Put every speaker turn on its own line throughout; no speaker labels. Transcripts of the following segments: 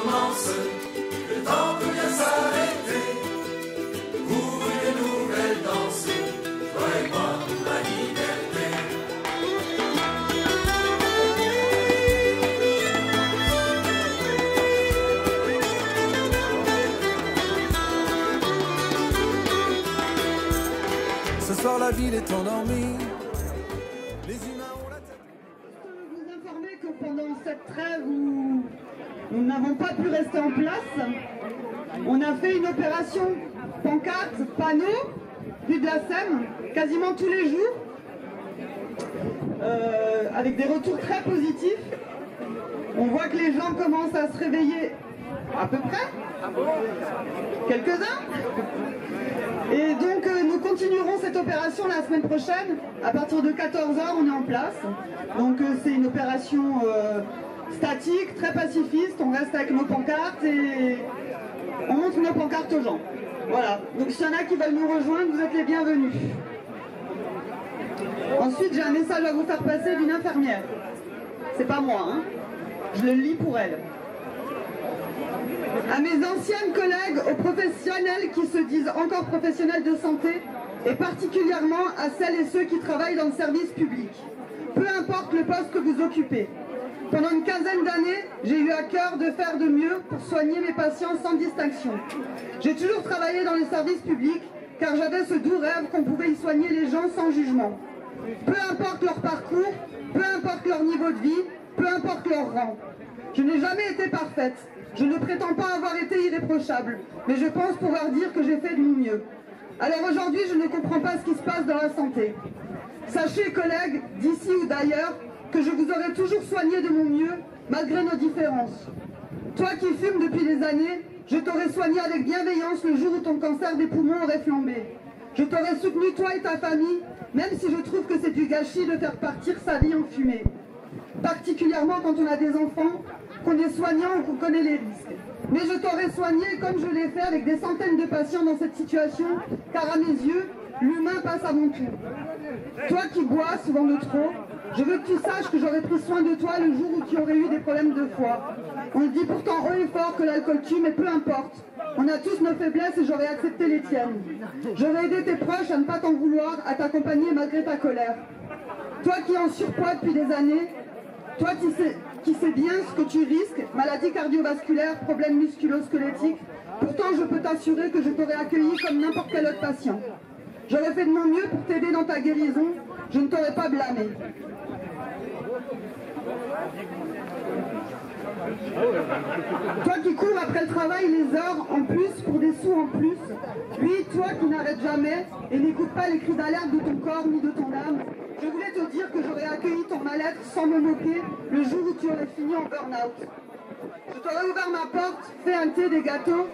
commence, le temps peut bien s'arrêter. Pour une nouvelle danse, toi et moi, la liberté.
Ce soir la ville est endormie. Les humains ont la tête.
Vous informer que pendant cette trêve où nous n'avons pas pu rester en place, on a fait une opération pancarte, panneau, rue de la Seine, quasiment tous les jours, avec des retours très positifs. On voit que les gens commencent à se réveiller à peu près, quelques-uns. Et donc nous continuerons cette opération la semaine prochaine. À partir de 14 h, on est en place. Donc c'est une opération statique, très pacifiste. On reste avec nos pancartes et on montre nos pancartes aux gens. Voilà. Donc s'il y en a qui veulent nous rejoindre, vous êtes les bienvenus. Ensuite, j'ai un message à vous faire passer d'une infirmière. C'est pas moi, hein. Je le lis pour elle. À mes anciennes collègues, aux professionnels qui se disent encore professionnels de santé, et particulièrement à celles et ceux qui travaillent dans le service public. Peu importe le poste que vous occupez. Pendant une quinzaine d'années, j'ai eu à cœur de faire de mieux pour soigner mes patients sans distinction. J'ai toujours travaillé dans les services publics, car j'avais ce doux rêve qu'on pouvait y soigner les gens sans jugement. Peu importe leur parcours, peu importe leur niveau de vie, peu importe leur rang. Je n'ai jamais été parfaite. Je ne prétends pas avoir été irréprochable, mais je pense pouvoir dire que j'ai fait de mon mieux. Alors aujourd'hui, je ne comprends pas ce qui se passe dans la santé. Sachez, collègues, d'ici ou d'ailleurs, que je vous aurai toujours soigné de mon mieux, malgré nos différences. Toi qui fumes depuis des années, je t'aurais soigné avec bienveillance le jour où ton cancer des poumons aurait flambé. Je t'aurais soutenu, toi et ta famille, même si je trouve que c'est du gâchis de faire partir sa vie en fumée. Particulièrement quand on a des enfants, qu'on est soignant ou qu'on connaît les risques. Mais je t'aurais soigné comme je l'ai fait avec des centaines de patients dans cette situation, car à mes yeux, l'humain passe avant tout. Toi qui bois souvent de trop, je veux que tu saches que j'aurais pris soin de toi le jour où tu aurais eu des problèmes de foie. On dit pourtant haut et fort que l'alcool tue, mais peu importe. On a tous nos faiblesses et j'aurais accepté les tiennes. J'aurais aidé tes proches à ne pas t'en vouloir, à t'accompagner malgré ta colère. Toi qui es en surpoids depuis des années, toi qui sais bien ce que tu risques, maladie cardiovasculaire, problèmes musculo-squelettiques, pourtant je peux t'assurer que je t'aurais accueilli comme n'importe quel autre patient. J'aurais fait de mon mieux pour t'aider dans ta guérison, je ne t'aurais pas blâmé. Toi qui cours après le travail les heures en plus pour des sous en plus, puis toi qui n'arrêtes jamais et n'écoute pas les cris d'alerte de ton corps ni de ton âme, je voulais te dire que j'aurais accueilli ton mal-être sans me moquer le jour où tu aurais fini en burn-out. Je t'aurais ouvert ma porte, fait un thé, des gâteaux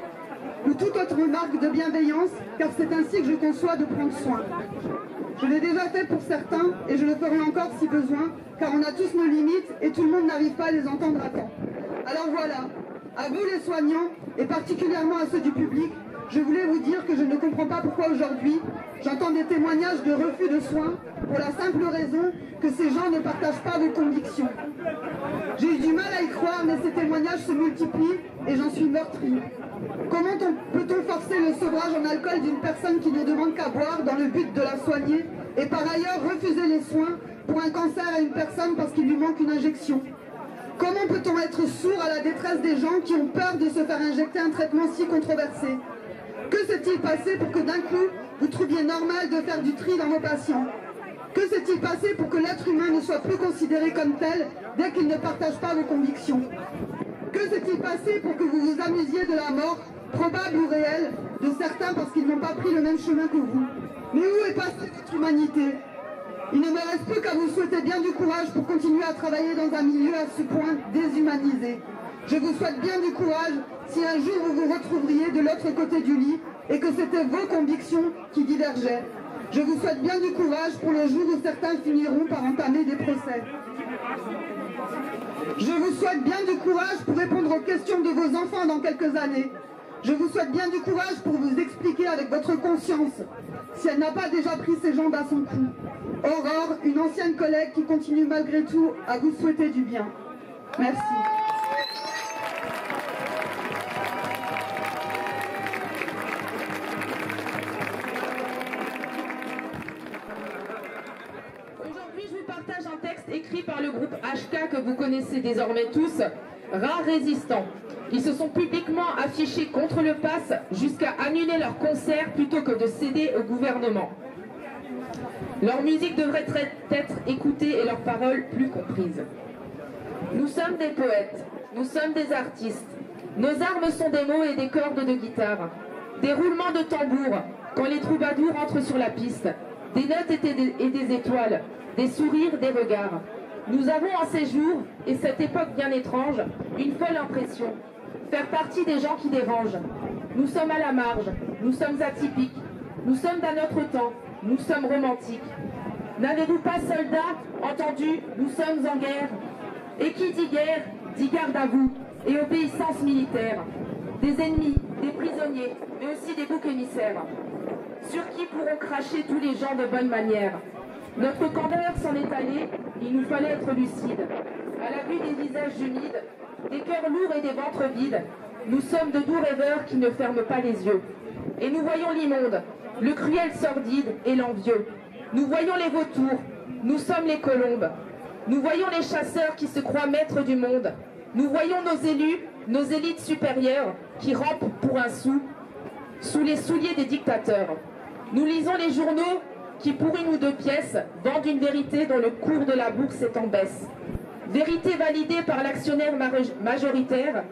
ou toute autre marque de bienveillance, car c'est ainsi que je conçois de prendre soin. Je l'ai déjà fait pour certains et je le ferai encore si besoin, car on a tous nos limites et tout le monde n'arrive pas à les entendre à temps. Alors voilà, à vous les soignants, et particulièrement à ceux du public, je voulais vous dire que je ne comprends pas pourquoi aujourd'hui, j'entends des témoignages de refus de soins pour la simple raison que ces gens ne partagent pas vos convictions. J'ai eu du mal à y croire, mais ces témoignages se multiplient et j'en suis meurtrie. Comment peut-on forcer le sevrage en alcool d'une personne qui ne demande qu'à boire dans le but de la soigner et par ailleurs refuser les soins pour un cancer à une personne parce qu'il lui manque une injection? Comment peut-on être sourd à la détresse des gens qui ont peur de se faire injecter un traitement si controversé? Que s'est-il passé pour que d'un coup, vous trouviez normal de faire du tri dans vos patients? Que s'est-il passé pour que l'être humain ne soit plus considéré comme tel dès qu'il ne partage pas vos convictions? Que s'est-il passé pour que vous vous amusiez de la mort, probable ou réelle, de certains parce qu'ils n'ont pas pris le même chemin que vous? Mais où est passée votre humanité? Il ne me reste plus qu'à vous souhaiter bien du courage pour continuer à travailler dans un milieu à ce point déshumanisé. Je vous souhaite bien du courage si un jour vous vous retrouveriez de l'autre côté du lit et que c'était vos convictions qui divergeaient. Je vous souhaite bien du courage pour le jour où certains finiront par entamer des procès. Je vous souhaite bien du courage pour répondre aux questions de vos enfants dans quelques années. Je vous souhaite bien du courage pour vous expliquer avec votre conscience, si elle n'a pas déjà pris ses jambes à son cou. Aurore, une ancienne collègue qui continue malgré tout à vous souhaiter du bien. Merci.
écrit par le groupe HK que vous connaissez désormais tous, Rares résistants. Ils se sont publiquement affichés contre le pass jusqu'à annuler leurs concerts plutôt que de céder au gouvernement. Leur musique devrait être écoutée et leurs paroles plus comprises. Nous sommes des poètes, nous sommes des artistes. Nos armes sont des mots et des cordes de guitare, des roulements de tambour quand les troubadours entrent sur la piste, des notes et des étoiles, des sourires, des regards. Nous avons en ces jours, et cette époque bien étrange, une folle impression, faire partie des gens qui dérangent. Nous sommes à la marge, nous sommes atypiques, nous sommes d'un autre temps, nous sommes romantiques. N'avez-vous pas, soldats, entendu, nous sommes en guerre? Et qui dit guerre, dit garde à vous, et obéissance militaire. Des ennemis, des prisonniers, mais aussi des boucs émissaires. Sur qui pourront cracher tous les gens de bonne manière? Notre candeur s'en est allé, il nous fallait être lucides. À la vue des visages humides, des cœurs lourds et des ventres vides, nous sommes de doux rêveurs qui ne ferment pas les yeux. Et nous voyons l'immonde, le cruel sordide et l'envieux. Nous voyons les vautours, nous sommes les colombes. Nous voyons les chasseurs qui se croient maîtres du monde. Nous voyons nos élus, nos élites supérieures qui rampent pour un sou, sous les souliers des dictateurs. Nous lisons les journaux qui, pour une ou deux pièces, vendent une vérité dont le cours de la bourse est en baisse. Vérité validée par l'actionnaire majoritaire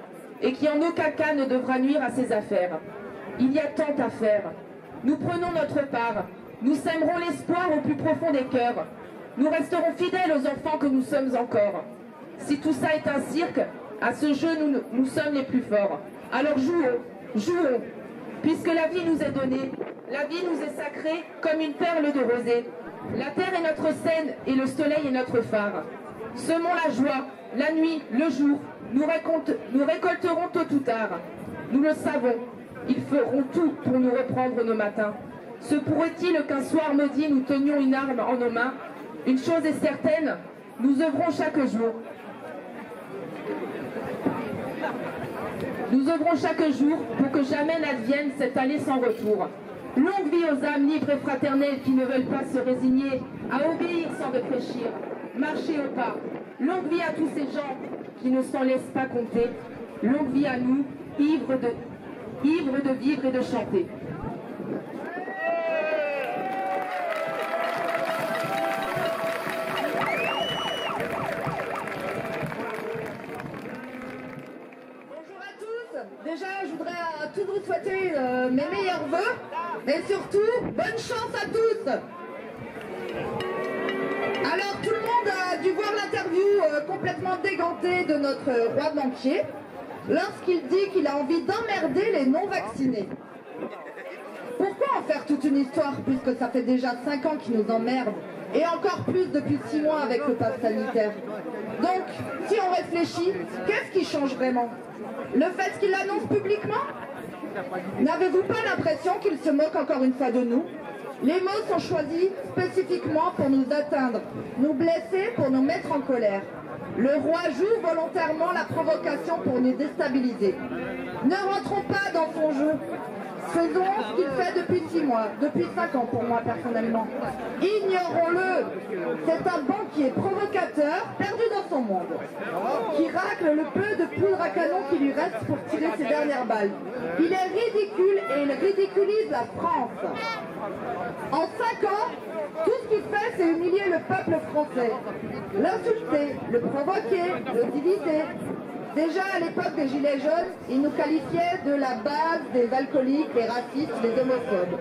et qui en aucun cas ne devra nuire à ses affaires. Il y a tant à faire. Nous prenons notre part. Nous sèmerons l'espoir au plus profond des cœurs. Nous resterons fidèles aux enfants que nous sommes encore. Si tout ça est un cirque, à ce jeu, nous sommes les plus forts. Alors jouons, jouons. Puisque la vie nous est donnée, la vie nous est sacrée comme une perle de rosée. La terre est notre scène et le soleil est notre phare. Semons la joie, la nuit, le jour. Nous récolterons tôt ou tard. Nous le savons, ils feront tout pour nous reprendre nos matins. Se pourrait-il qu'un soir maudit nous tenions une arme en nos mains? Une chose est certaine, nous œuvrons chaque jour. Nous œuvrons chaque jour pour que jamais n'advienne cette allée sans retour. Longue vie aux âmes libres et fraternelles qui ne veulent pas se résigner à obéir sans réfléchir, marcher au pas. Longue vie à tous ces gens qui ne s'en laissent pas compter. Longue vie à nous, ivres de vivre et de chanter.
Déjà, je voudrais à tous vous souhaiter mes meilleurs vœux, mais surtout, bonne chance à tous. Alors, tout le monde a dû voir l'interview complètement dégantée de notre roi banquier, lorsqu'il dit qu'il a envie d'emmerder les non-vaccinés. Pourquoi en faire toute une histoire, puisque ça fait déjà 5 ans qu'il nous emmerde, et encore plus depuis 6 mois avec le pass sanitaire. Donc, si on réfléchit, qu'est-ce qui change vraiment? Le fait qu'il l'annonce publiquement? N'avez-vous pas l'impression qu'il se moque encore une fois de nous? Les mots sont choisis spécifiquement pour nous atteindre, nous blesser, pour nous mettre en colère. Le roi joue volontairement la provocation pour nous déstabiliser. Ne rentrons pas dans son jeu. Faisons ce qu'il fait depuis 6 mois, depuis 5 ans pour moi personnellement. Ignorons-le. C'est un banquier provocateur perdu dans son monde, qui racle le peu de poudre à canon qui lui reste pour tirer ses dernières balles. Il est ridicule et il ridiculise la France. En 5 ans, tout ce qu'il fait, c'est humilier le peuple français. L'insulter, le provoquer, le diviser. Déjà à l'époque des Gilets jaunes, ils nous qualifiaient de la base des alcooliques, les racistes, les homophobes.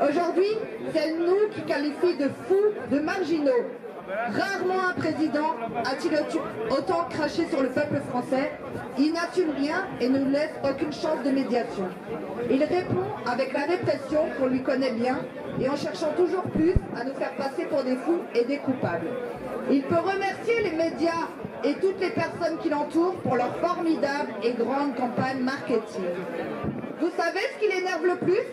Aujourd'hui, c'est nous qui qualifient de fous, de marginaux. Rarement un président a-t-il autant craché sur le peuple français. Il n'assume rien et ne nous laisse aucune chance de médiation. Il répond avec la répression qu'on lui connaît bien et en cherchant toujours plus à nous faire passer pour des fous et des coupables. Il peut remercier les médias et toutes les personnes qui l'entourent pour leur formidable et grande campagne marketing. Vous savez ce qui l'énerve le plus?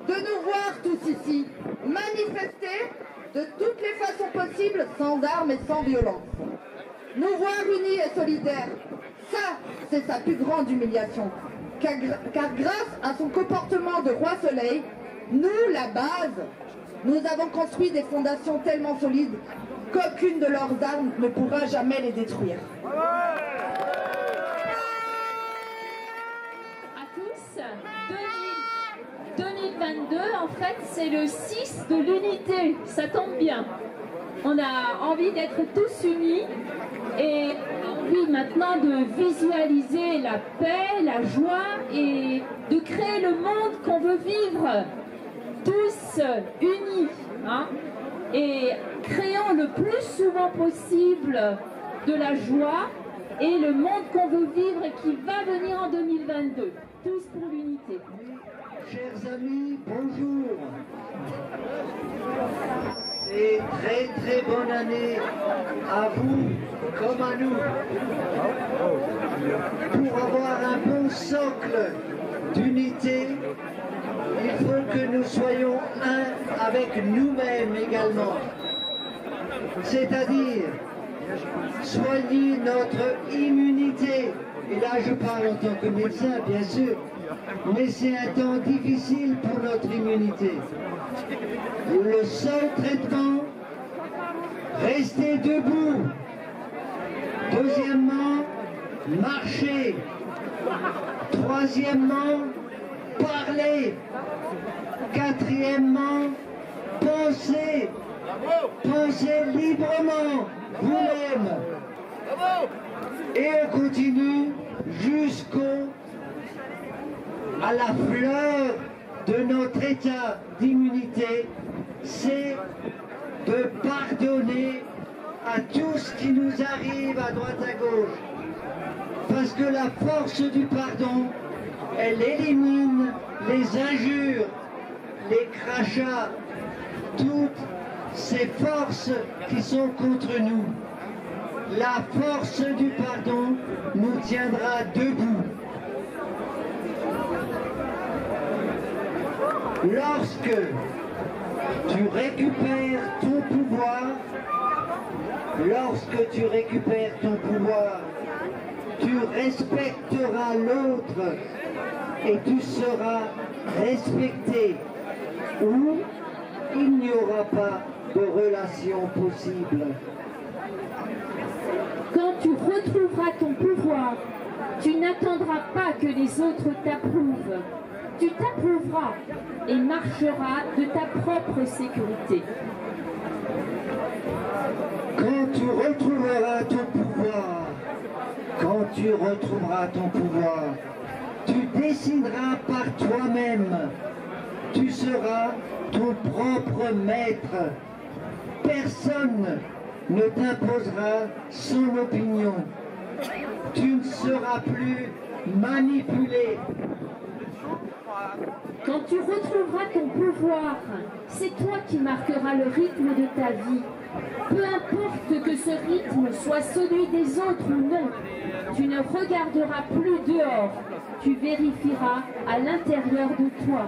De nous voir tous ici manifester de toutes les façons possibles, sans armes et sans violence. Nous voir unis et solidaires, ça, c'est sa plus grande humiliation. Car grâce à son comportement de roi soleil, nous, la base, nous avons construit des fondations tellement solides qu'aucune de leurs armes ne pourra jamais les détruire.
À tous, 2022, en fait, c'est le 6 de l'unité. Ça tombe bien. On a envie d'être tous unis et on a envie maintenant de visualiser la paix, la joie et de créer le monde qu'on veut vivre. Tous unis, hein, et créons le plus souvent possible de la joie et le monde qu'on veut vivre et qui va venir en 2022. Tous pour l'unité.
Chers amis, bonjour. Et très très bonne année à vous comme à nous. Pour avoir un bon socle d'unité, il faut que nous soyons un avec nous-mêmes également. C'est-à-dire soigner notre immunité. Et là je parle en tant que médecin bien sûr, mais c'est un temps difficile pour notre immunité. Le seul traitement, rester debout. Deuxièmement, marcher. Troisièmement, parler. Quatrièmement, penser. Pensez librement, vous-même. Et on continue à la fleur de notre état d'immunité, c'est de pardonner à tout ce qui nous arrive à droite à gauche. Parce que la force du pardon, elle élimine les injures, les crachats, toutes ces forces qui sont contre nous. La force du pardon nous tiendra debout. Lorsque tu récupères ton pouvoir, tu respecteras l'autre et tu seras respecté, ou il n'y aura pas de relation possible.
Quand tu retrouveras ton pouvoir, tu n'attendras pas que les autres t'approuvent. Tu t'approuveras et marcheras de ta propre sécurité.
Quand tu retrouveras ton pouvoir, tu décideras par toi-même. Tu seras ton propre maître. Personne ne t'imposera son opinion. Tu ne seras plus manipulé.
Quand tu retrouveras ton pouvoir, c'est toi qui marqueras le rythme de ta vie. Peu importe que ce rythme soit celui des autres ou non, tu ne regarderas plus dehors, tu vérifieras à l'intérieur de toi.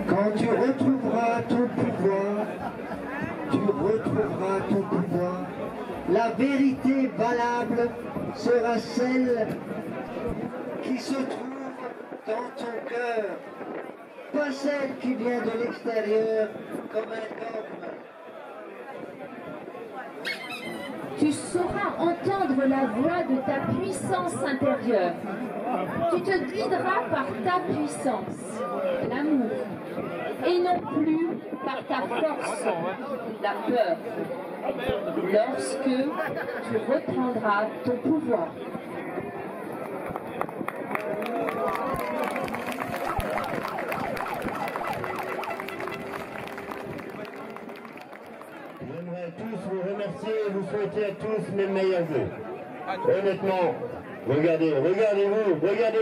Quand tu retrouveras ton pouvoir, la vérité valable sera celle qui se trouve dans ton cœur, pas celle qui vient de l'extérieur comme un dogme.
Tu sauras entendre la voix de ta puissance intérieure. Tu te guideras par ta puissance, l'amour, et non plus par ta force, la peur, lorsque tu reprendras ton pouvoir.
J'aimerais tous vous remercier et vous souhaiter à tous mes meilleurs vœux. Honnêtement, regardez-vous, regardez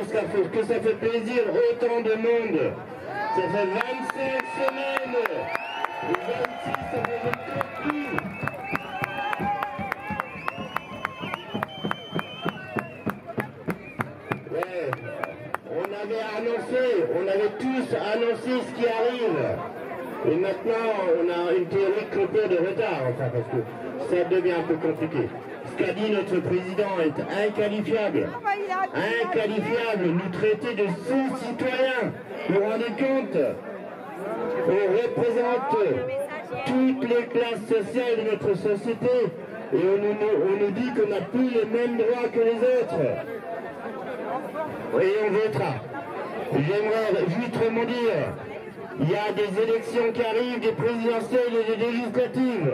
que ça fait plaisir, autant de monde. Ça fait 25 semaines. Et 26, ça fait même plus. Ouais, on avait tous annoncé ce qui arrive. Et maintenant, on a une théorie de complot de retard, enfin, parce que ça devient un peu compliqué. Ce qu'a dit notre président est inqualifiable. Inqualifiable, nous traiter de sous-citoyens. Vous vous rendez compte? On représente toutes les classes sociales de notre société et on nous dit qu'on n'a plus les mêmes droits que les autres. Et on votera. J'aimerais juste rebondir. Il y a des élections qui arrivent, des présidentielles et des législatives.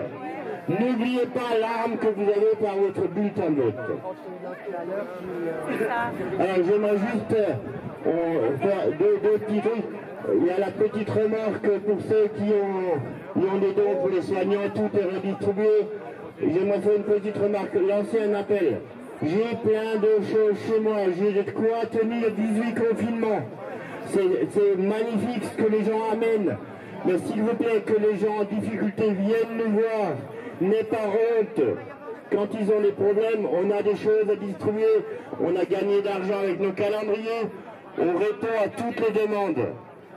N'oubliez pas l'arme que vous avez par votre bulletin de vote. Alors j'aimerais juste faire deux petits trucs. Il y a la petite remarque pour ceux qui ont des dons pour les soignants, tout est redistribué. J'aimerais faire une petite remarque, lancer un appel. J'ai plein de choses chez moi, j'ai de quoi tenir 18 confinements. C'est magnifique ce que les gens amènent. Mais s'il vous plaît, que les gens en difficulté viennent nous voir. N'aie pas honte. Quand ils ont des problèmes, on a des choses à distribuer. On a gagné d'argent avec nos calendriers. On répond à toutes les demandes.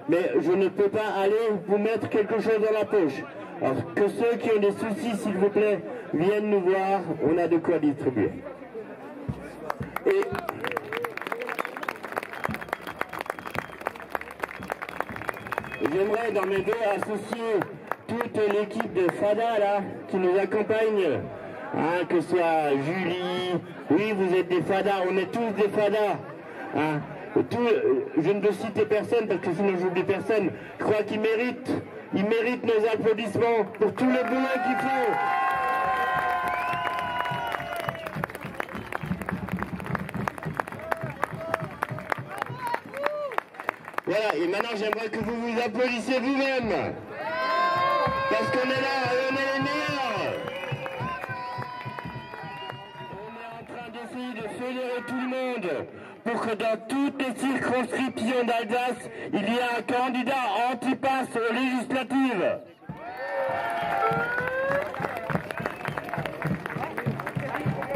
Mais je ne peux pas aller vous mettre quelque chose dans la poche. Alors que ceux qui ont des soucis, s'il vous plaît, viennent nous voir. On a de quoi distribuer. Et j'aimerais dans mes deux associer toute l'équipe de FADA là, qui nous accompagne, hein, que ce soit Julie, oui vous êtes des FADA, on est tous des FADA. Hein. Je ne veux citer personne parce que sinon j'oublie personne. Je crois qu'ils méritent nos applaudissements pour tout le boulot qu'ils font. Voilà, et maintenant j'aimerais que vous vous applaudissiez vous-même. Parce qu'on est là, et on est les meilleurs. On est en train d'essayer de fédérer tout le monde pour que dans toutes les circonscriptions d'Alsace, il y ait un candidat anti-pass aux législatives.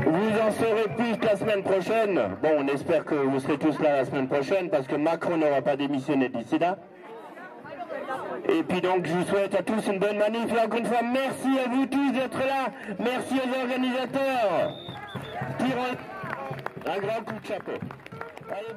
Vous en saurez plus la semaine prochaine. Bon, on espère que vous serez tous là la semaine prochaine parce que Macron n'aura pas démissionné d'ici là. Et puis donc, je vous souhaite à tous une bonne manif. Et encore une fois, merci à vous tous d'être là. Merci aux organisateurs. Tirons un grand coup de chapeau. Allez,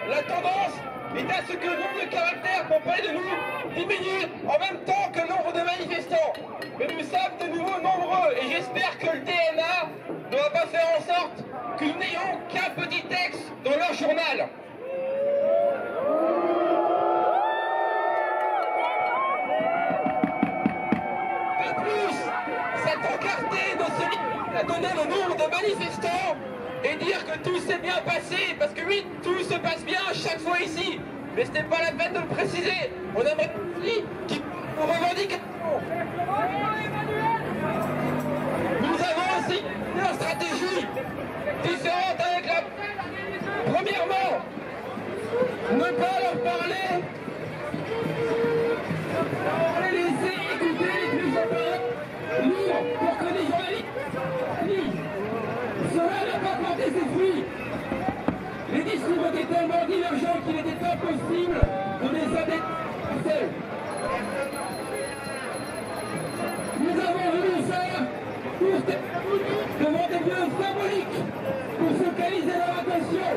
la tendance est à ce que le nombre de caractères pour parler de nous diminue en même temps que le nombre de manifestants. Mais nous sommes de nouveau nombreux et j'espère que le DNA ne va pas faire en sorte que nous n'ayons qu'un petit texte dans leur journal. De plus, s'encarter dans ce livre à donner le nombre de manifestants et dire que tout s'est bien passé, parce que oui, tout se passe bien à chaque fois ici, mais ce n'est pas la peine de le préciser. On aimerait aussi qu'ils nous revendiquent. Nous avons aussi une stratégie différente avec la... Premièrement, ne pas leur parler, laisser écouter les plus opérants, libres, pour que les journalistes lisent. Cela n'a pas porté ses fruits. Les discours étaient tellement divergents qu'il était impossible de les adapter. Nous avons voulu faire tous devant des lieux symboliques pour focaliser leur attention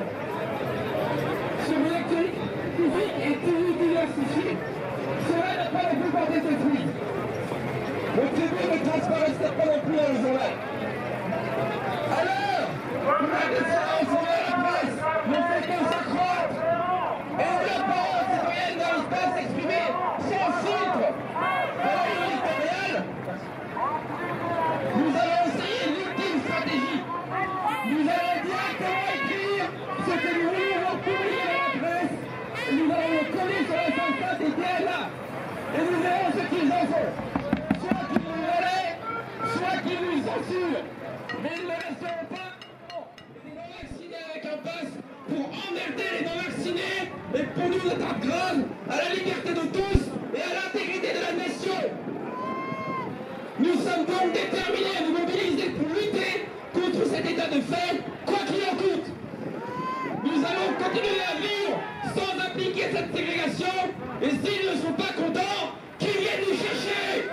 sur une actualité physique et toujours diversifiée. Cela n'a pas la plupart des esprits. Le tribut ne transparaissait pas non plus dans le journal. Alors, la décence envers la presse ne fait qu'en s'accroître. Et la parole citoyenne n'arrive pas à s'exprimer sans filtre de la ligne éditoriale. Nous allons essayer l'ultime stratégie. Nous allons directement écrire ce que nous voulons publier dans la presse. Et nous allons le coller sur la façade des DLA. Et nous verrons ce qu'ils en font. Soit qu'ils nous relaient, soit qu'ils nous censurent. Mais ils ne resteront pas des non-vaccinés avec un pass pour emmerder les non-vaccinés et pour nous une atteinte grave à la liberté de tous et à l'intégrité de la nation. Nous sommes donc déterminés à nous mobiliser pour lutter contre cet état de fait, quoi qu'il en coûte. Nous allons continuer à vivre sans appliquer cette ségrégation et s'ils ne sont pas contents, qu'ils viennent nous chercher.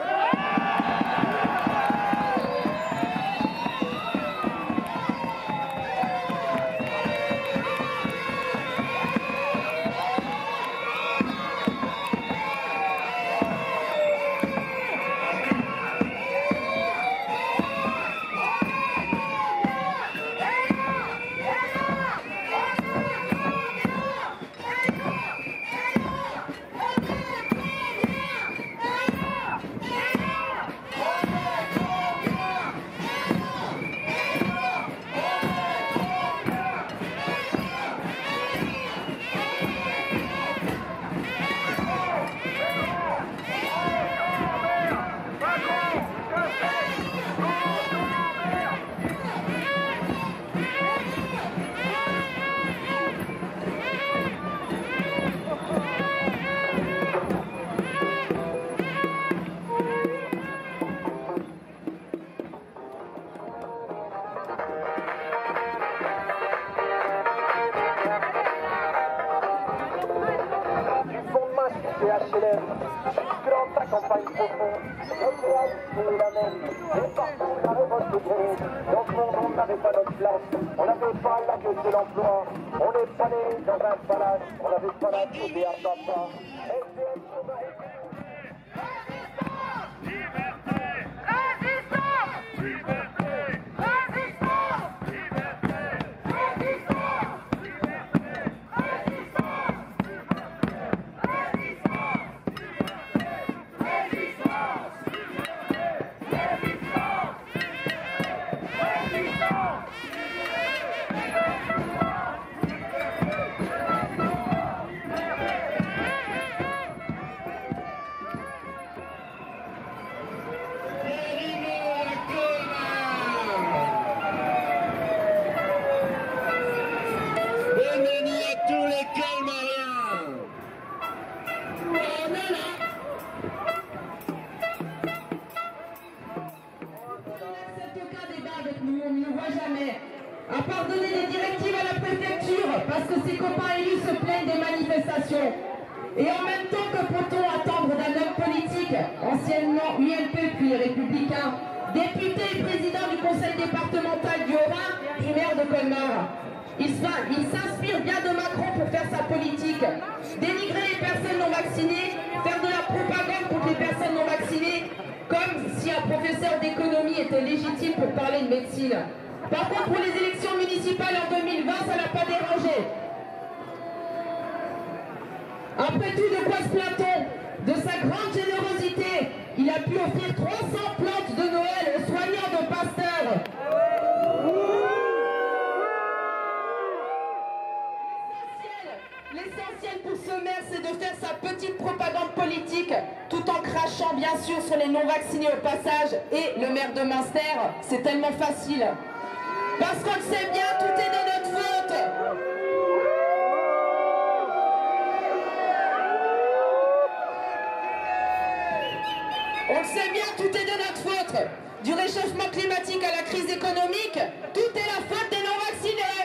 À part donner des directives à la préfecture parce que ses copains élus se plaignent des manifestations. Et en même temps, que peut-on attendre d'un homme politique, anciennement UMP puis républicain, député et président du conseil départemental du Haut-Rhin, puis maire de Colmar? Il s'inspire bien de Macron pour faire sa politique. Dénigrer les personnes non vaccinées, faire de la propagande contre les personnes non vaccinées, comme si un professeur d'économie était légitime pour parler de médecine. Par contre, pour les élections municipales en 2020, ça n'a pas dérangé. Après tout, de quoi se plaint-on? De sa grande générosité. Il a pu offrir 300 plantes de Noël aux soignants de Pasteur. L'essentiel pour ce maire, c'est de faire sa petite propagande politique, tout en crachant bien sûr sur les non-vaccinés au passage. Et le maire de Münster, c'est tellement facile. Parce qu'on le sait bien, tout est de notre faute. On le sait bien, tout est de notre faute. Du réchauffement climatique à la crise économique, tout est la faute des non-vaccinés.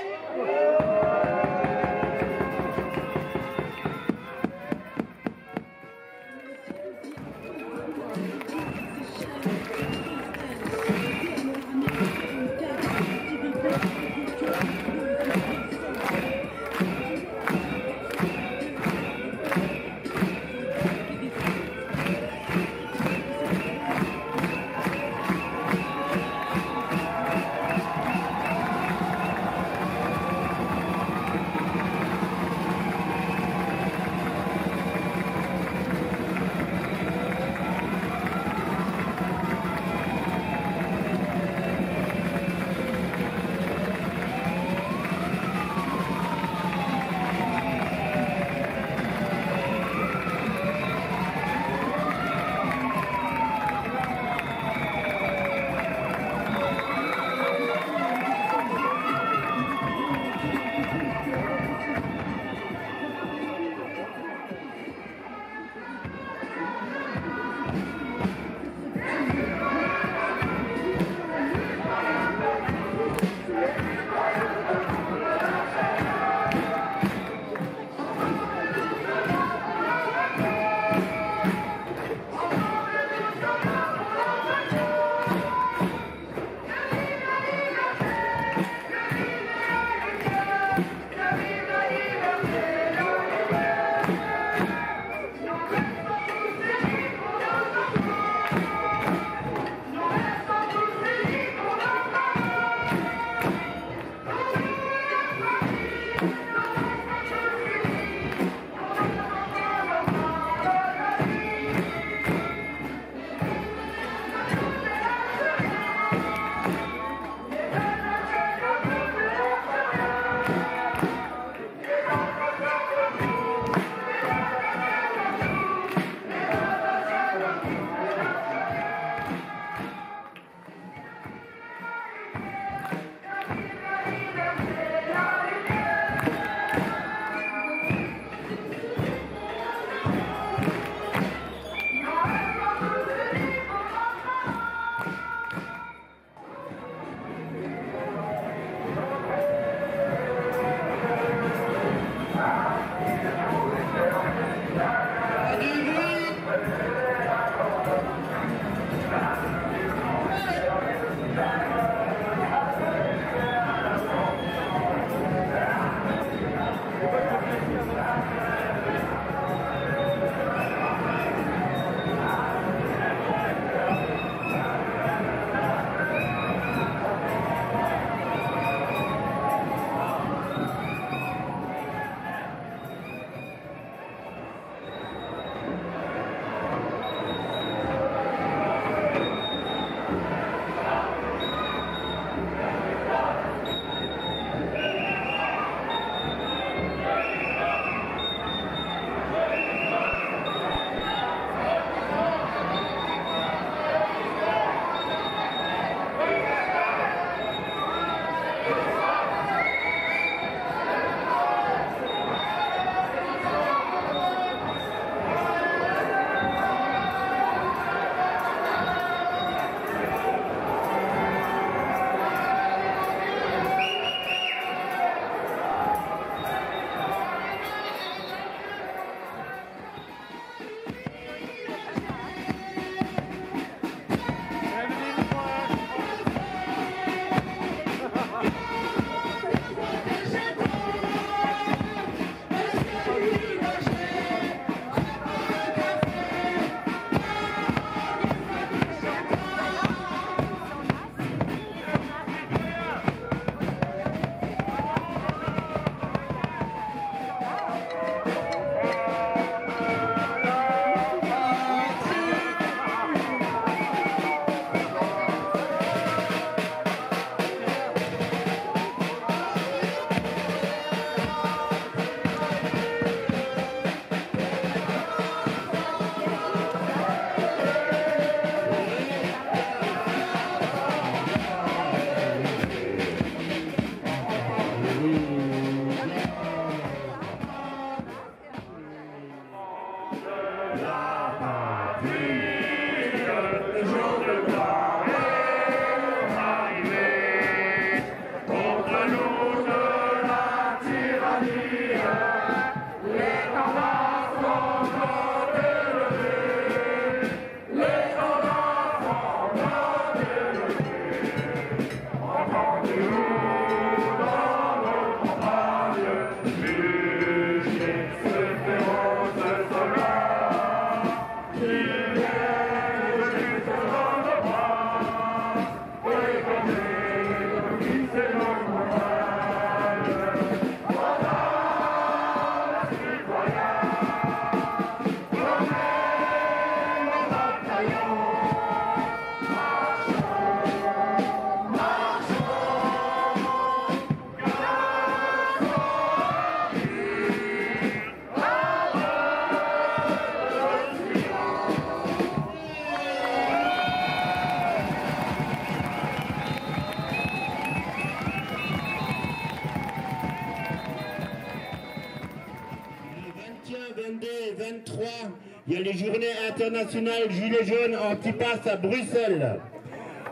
Il y a les journées internationales Gilets jaunes anti-pass à Bruxelles.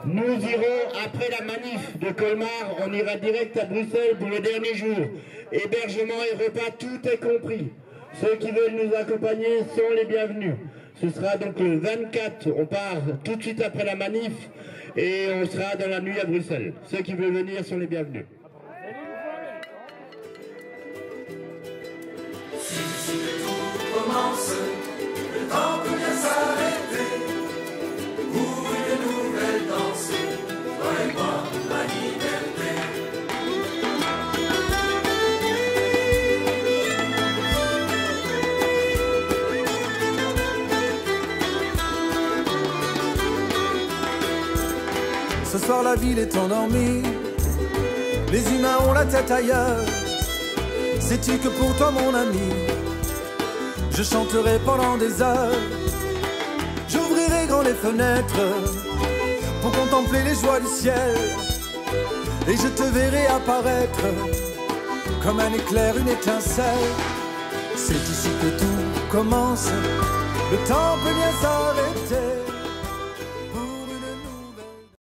Nous irons, après la manif de Colmar, on ira direct à Bruxelles pour le dernier jour. Hébergement et repas, tout est compris. Ceux qui veulent nous accompagner sont les bienvenus. Ce sera donc le 24, on part tout de suite après la manif et on sera dans la nuit à Bruxelles. Ceux qui veulent venir sont les bienvenus.
Si tout commence, le temps peut bien s'arrêter. Pour une nouvelle danse, toi et moi, la liberté.
Ce soir la ville est endormie, les humains ont la tête ailleurs. Sais-tu que pour toi mon ami, je chanterai pendant des heures. J'ouvrirai grand les fenêtres pour contempler les joies du ciel. Et je te verrai apparaître comme un éclair, une étincelle. C'est ici que tout commence, le temps peut bien s'arrêter.